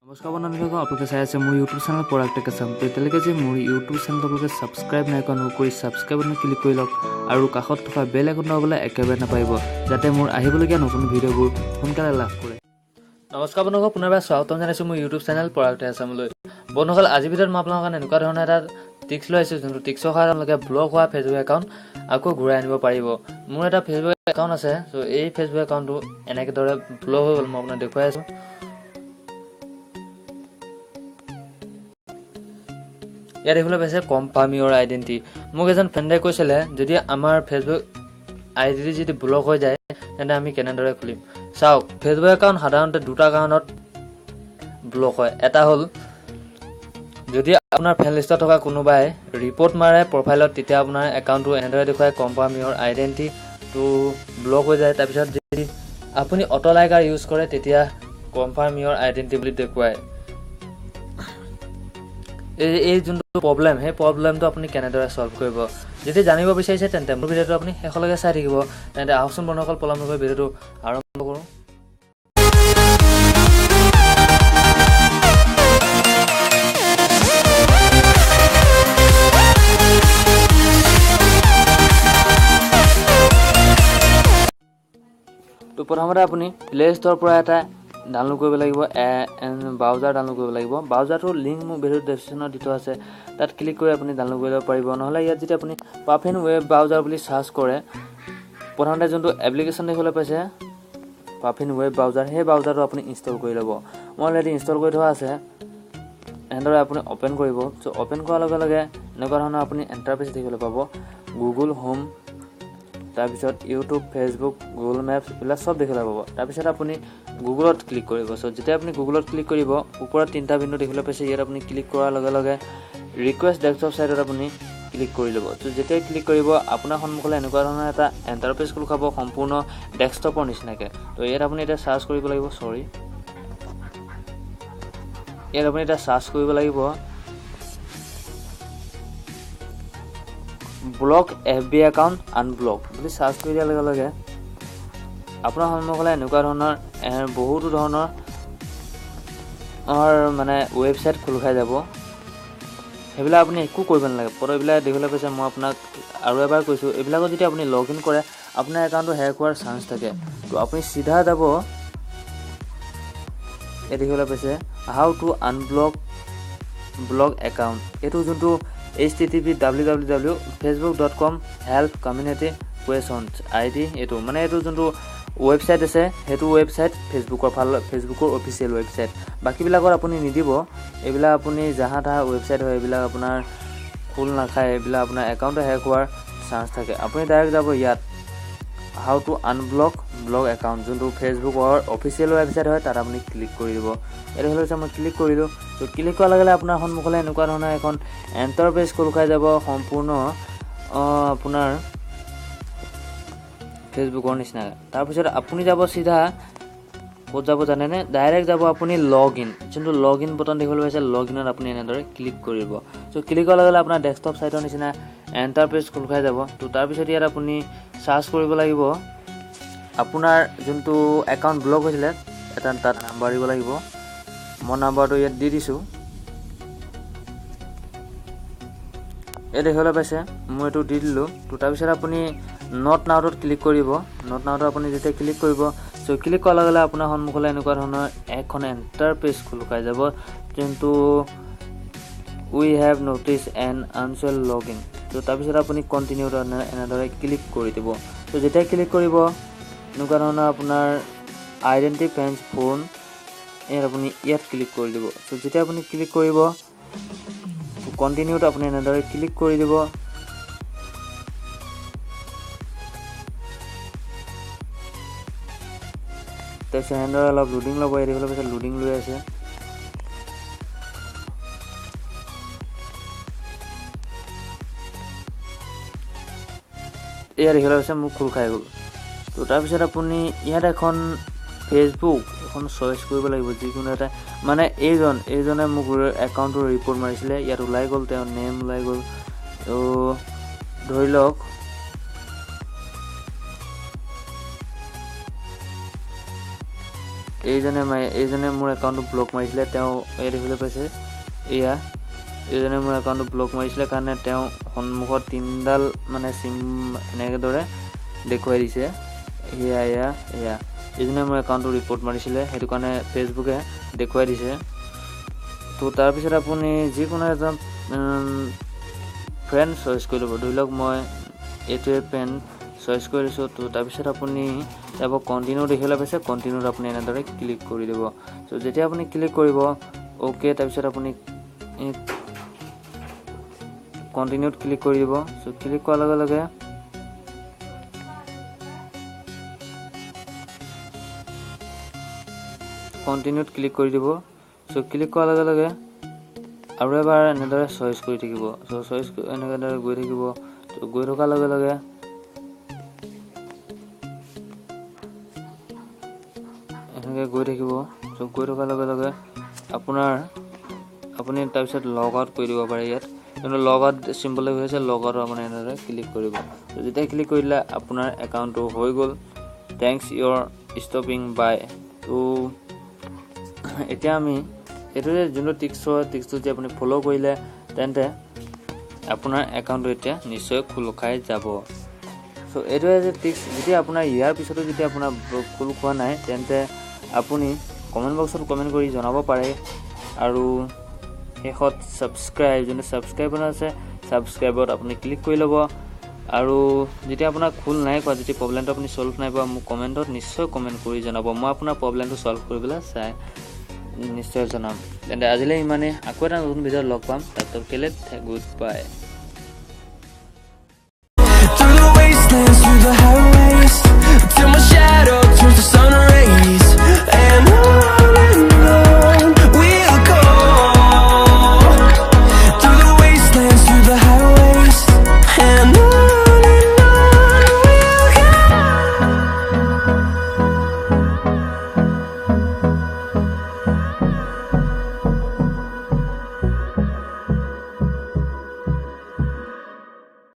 নমস্কাৰ বন্ধুসকল, আপোনালোকে চাই আছে মোৰ ইউটিউব চেনেল পৰাগ টেকাচাম। এতিয়ালৈকে যে মোৰ ইউটিউব চেনেলটো আপোনালোকে ছাবস্ক্ৰাইব নাই কৰা, নকৰি ছাবস্ক্ৰাইব বাটনত ক্লিক কৰি লওক আৰু কাষত থকা বেল আইকনটো দবাবলৈ একেবাৰে নাপাব, যাতে মোৰ আহিবলগীয়া নতুন ভিডিঅ'বোৰ সোনকালে লাভ কৰে। নমস্কাৰ বন্ধুসকল, পুনৰবাৰ স্বাগতম জনাইছোঁ মোৰ ইউটিউব চেনেল পৰাগ টেকাচামলৈ। বন্ধুসকল, আজিৰ ভিডিঅ'ত মই আপোনালোকৰ কাৰণে এনেকুৱা ধৰণৰ এটা টিক্স লৈ আহিছোঁ, যোনটো টিক্সৰ সহায়ত আপোনালোকে ব্লক হোৱা ফেচবুক একাউণ্ট আকৌ ঘূৰাই আনিব পাৰিব। মোৰ এটা ফেচবুক একাউণ্ট আছে, চ' এই ফেচবুক একাউণ্টটো এনেদৰে ব্লক হৈ গ'ল। মই আপোনাক দেখুৱাই আছোঁ। ইয়াত দেখিবলৈ পাইছে কনফাৰ্ম ইউৰ আইডেণ্টি। মোক এজন ফ্ৰেণ্ডে কৈছিলে, যদি আমাৰ ফেচবুক আইডেণ্টি যদি ব্লক হৈ যায় তেন্তে আমি কেনেদৰে খুলিম। চাওক, ফেচবুক একাউণ্ট সাধাৰণতে দুটা কাৰণত ব্লক হয়। এটা হ'ল যদি আপোনাৰ ফ্ৰেণ্ড লিষ্টত থকা কোনোবাই ৰিপৰ্ট মাৰে প্ৰফাইলত, তেতিয়া আপোনাৰ একাউণ্টটো এনেদৰে দেখুৱায় কনফাৰ্ম ইউৰ আইডেণ্টিটো ব্লক হৈ যায়। তাৰপিছত যদি আপুনি অটো লাইকাৰ ইউজ কৰে তেতিয়া কনফাৰ্ম ইউৰ আইডেণ্টি বুলি দেখুৱায়। এই যোনটো প্ৰব্লেম, সেই প্ৰব্লেমটো আপুনি কেনেদৰে ছল্ভ কৰিব, যদি জানিব বিচাৰিছে তেন্তে মোৰ ভিডিঅ'টো আপুনি শেষলৈকে চাই থাকিব। তেন্তে আহকচোন বন্ধুসকল, পলম নকৰি ভিডিঅ'টো আৰম্ভ কৰোঁ। তো প্ৰথমতে আপুনি প্লে ষ্ট'ৰৰ পৰা এটা ডাউনলোড কৰিব লাগিব, ব্ৰাউজাৰ ডাউনলোড কৰিব লাগিব। ব্ৰাউজাৰটোৰ লিংক মোৰ ভিডিঅ' ডেছক্ৰিপশ্যনত দি থোৱা আছে, তাত ক্লিক কৰি আপুনি ডাউনলোড কৰিব পাৰিব। নহ'লে ইয়াত যদি আপুনি পাফিন ৱেব ব্ৰাউজাৰ বুলি চাৰ্চ কৰে, প্ৰথমতে যোনটো এপ্লিকেশ্যন দেখিবলৈ পাইছে পাফিন ৱেব ব্ৰাউজাৰ, সেই ব্ৰাউজাৰটো আপুনি ইনষ্টল কৰি ল'ব। মই অলৰেডি ইনষ্টল কৰি থোৱা আছে। এনেদৰে আপুনি অ'পেন কৰিব। চ' অ'পেন কৰাৰ লগে লগে এনেকুৱা ধৰণৰ আপুনি ইণ্টাৰফেচ দেখিবলৈ পাব। গুগল হোম, তাৰপিছত ইউটিউব, ফেচবুক, গুগল মেপছ, এইবিলাক চব দেখিবলৈ পাব। তাৰপিছত আপুনি গুগলত ক্লিক কৰিব। চ' যেতিয়া আপুনি গুগলত ক্লিক কৰিব, ওপৰত তিনিটা বিন্দু দেখিবলৈ পাইছে। ইয়াত আপুনি ক্লিক কৰাৰ লগে লগে ৰিকুৱেষ্ট ডেস্কটপ ছাইটত আপুনি ক্লিক কৰি ল'ব। চ' যেতিয়াই ক্লিক কৰিব, আপোনাৰ সন্মুখলৈ এনেকুৱা ধৰণৰ এটা ইণ্টাৰফেচ খোল খাব, সম্পূৰ্ণ ডেস্কটপৰ নিচিনাকৈ। ত' ইয়াত আপুনি এতিয়া চাৰ্চ কৰিব লাগিব। ইয়াত আপুনি এতিয়া চাৰ্চ কৰিব লাগিব ব্লক FB একাউণ্ট আনব্লক বুলি চাৰ্চ কৰি দিয়াৰ লগে লগে আপোনাৰ সন্মুখলৈ এনেকুৱা ধৰণৰ বহুতো ধৰণৰ মানে ৱেবছাইট খোল খাই যাব। সেইবিলাক আপুনি একো কৰিব নালাগে। এইবিলাক দেখিবলৈ পাইছে, মই আপোনাক আৰু এবাৰ কৈছোঁ, এইবিলাকত যদি আপুনি লগ ইন কৰে আপোনাৰ একাউণ্টটো হেক হোৱাৰ চান্স থাকে। তো আপুনি চিধা যাব, এই দেখিবলৈ পাইছে হাউ টু আনব্লক একাউণ্ট। এইটো যোনটো http://facebook.com/help-community-questions ID, এইটো মানে এইটো যোনটো ৱেবছাইট আছে, সেইটো ৱেবছাইট ফেচবুকৰ অফিচিয়েল ৱেবছাইট। বাকীবিলাকত আপুনি নিদিব। এইবিলাক আপুনি জাহা তাহা ৱেবছাইট হয়, এইবিলাক আপোনাৰ খোল নাখায়, এইবিলাক আপোনাৰ একাউণ্টটো হেক হোৱাৰ চান্স থাকে। আপুনি ডাইৰেক্ট যাব ইয়াত হাউ টু আনব্লক একাউণ্ট, যোনটো ফেচবুকৰ অফিচিয়েল ৱেবছাইট হয়, তাত আপুনি ক্লিক কৰি দিব। এইটো হ'লে মই ক্লিক কৰিলোঁ। ত' ক্লিক কৰাৰ লগে লগে আপোনাৰ সন্মুখলৈ এনেকুৱা ধৰণৰ এখন ইণ্টাৰফেচ খোল খাই যাব, সম্পূৰ্ণ আপোনাৰ ফেচবুকৰ নিচিনাকৈ। তাৰপিছত আপুনি যাব চিধা ক'ত যাব জানেনে? ডাইৰেক্ট যাব আপুনি লগ ইন, যোনটো লগ ইন বটন দেখিবলৈ পাইছে, লগ ইনত আপুনি এনেদৰে ক্লিক কৰিব। চ' ক্লিক কৰাৰ লগে লগে আপোনাৰ ডেস্কটপ ছাইটৰ নিচিনা ইণ্টাৰফেচ খোল খাই যাব। ত' তাৰপিছত ইয়াত আপুনি চাৰ্চ কৰিব লাগিব আপোনাৰ যোনটো একাউণ্ট ব্লক হৈছিলে, এটা তাত নাম্বাৰ দিব লাগিব। মই নাম্বাৰটো ইয়াত দি দিছোঁ। এই দেখিবলৈ পাইছে, মই এইটো দি দিলোঁ। তো তাৰপিছত আপুনি নট নাওটোত ক্লিক কৰিব। নট নাওটো আপুনি যেতিয়া ক্লিক কৰিব, চ' ক্লিক কৰাৰ লগে লগে আপোনাৰ সন্মুখলৈ এনেকুৱা ধৰণৰ এখন ইণ্টাৰফেচ খোল খাই যাব, যোনটো we have notice an unusual log in. ত' তাৰপিছত আপুনি কণ্টিনিউ এনেদৰে ক্লিক কৰি দিব। ত' যেতিয়া ক্লিক কৰিব, এনেকুৱা ধৰণৰ আপোনাৰ আইডেণ্টি ফেন্স ফোন, আপুনি ইয়াত ক্লিক কৰি দিব। চ' যেতিয়া আপুনি ক্লিক কৰিব, কণ্টিনিউত আপুনি এনেদৰে ক্লিক কৰি দিব। তাৰপিছত এনেদৰে অলপ লোডিং ল'ব। এই দেখিবলৈ পাইছে লোডিং লৈ আছে। এয়া দেখিবলৈ পাইছে মোক খোল খাই গ'ল। তো তাৰপিছত আপুনি ইয়াত এখন ফেচবুক এখন চইচ কৰিব লাগিব, যিকোনো এটা। মানে এইজনে মোক একাউণ্টৰ ৰিপৰ্ট মাৰিছিলে, ইয়াত ওলাই গ'ল, তেওঁৰ নেম ওলাই গ'ল। তো ধৰি লওক এইজনে মোৰ একাউণ্টটো ব্লক মাৰিছিলে তেওঁ এই দেখিবলৈ পাইছে এয়া এইজনে মোৰ একাউণ্টটো ব্লক মাৰিছিলে কাৰণে তেওঁ সন্মুখত 3ডাল মানে সিম এনেকৈ দৰে দেখুৱাই দিছে এয়া এইজনে মোৰ একাউণ্টটো ৰিপৰ্ট মাৰিছিলে সেইটো কাৰণে ফেচবুকে দেখুৱাই দিছে তো তাৰপিছত আপুনি যিকোনো এজন ফ্ৰেণ্ড চইচ কৰি ল'ব ধৰি লওক মই এইটোৱে ফ্ৰেণ্ড চইচ কৰি লৈছোঁ তো তাৰপিছত আপুনি তাৰপৰা কণ্টিনিউ দেখিবলৈ পাইছে কণ্টিনিউত আপুনি এনেদৰে ক্লিক কৰি দিব চ' যেতিয়া আপুনি ক্লিক কৰিব অ'কে তাৰপিছত আপুনি কণ্টিনিউত ক্লিক কৰি দিব চ' ক্লিক কৰাৰ লগে লগে কণ্টিনিউত ক্লিক কৰি দিব চ' ক্লিক কৰাৰ লগে লগে আৰু এবাৰ এনেদৰে চইচ কৰি থাকিব চ' চইচ এনেদৰে গৈ থাকিব ত' গৈ থকাৰ লগে লগে এনেকৈ গৈ থাকিব চ' গৈ থকাৰ লগে লগে আপুনি তাৰপিছত লগ আউট কৰি দিব পাৰে ইয়াত কিন্তু লগ আউট চিম্বল হৈছে লগ আউট আপুনি এনেদৰে ক্লিক কৰিব ত' যেতিয়া ক্লিক কৰি দিলে আপোনাৰ একাউণ্টটো হৈ গ'ল থেংকছ ইয়ৰ ষ্টপিং বাই ত' এতিয়া আমি এইটো যে যোনটো টিক্সটো যে আপুনি ফ'ল' কৰিলে তেন্তে আপোনাৰ একাউণ্টটো এতিয়া নিশ্চয় খোল খাই যাব চ' এইটোৱে যে টিক্স যেতিয়া আপোনাৰ ইয়াৰ পিছতো যেতিয়া আপোনাৰ খোল খোৱা নাই তেন্তে আপুনি কমেণ্ট বক্সত কমেণ্ট কৰি জনাব পাৰে আৰু শেষত যোনটো ছাবস্ক্ৰাইবাৰ আছে ছাবস্ক্ৰাইবত আপুনি ক্লিক কৰি ল'ব আৰু যেতিয়া আপোনাৰ খোল নাই কোৱা যেতিয়া প্ৰব্লেমটো আপুনি ছল্ভ নাই পোৱা মোক কমেণ্টত নিশ্চয় কমেণ্ট কৰি জনাব মই আপোনাৰ প্ৰব্লেমটো ছল্ভ কৰিবলৈ নিশ্চয় জনাম তেন্তে আজিলৈ ইমানেই আকৌ এটা নতুন ভিডিঅ'ত লগ পাম তাতলৈকে goodbye through the wastelands, through the highways, till my shadow turns to sun.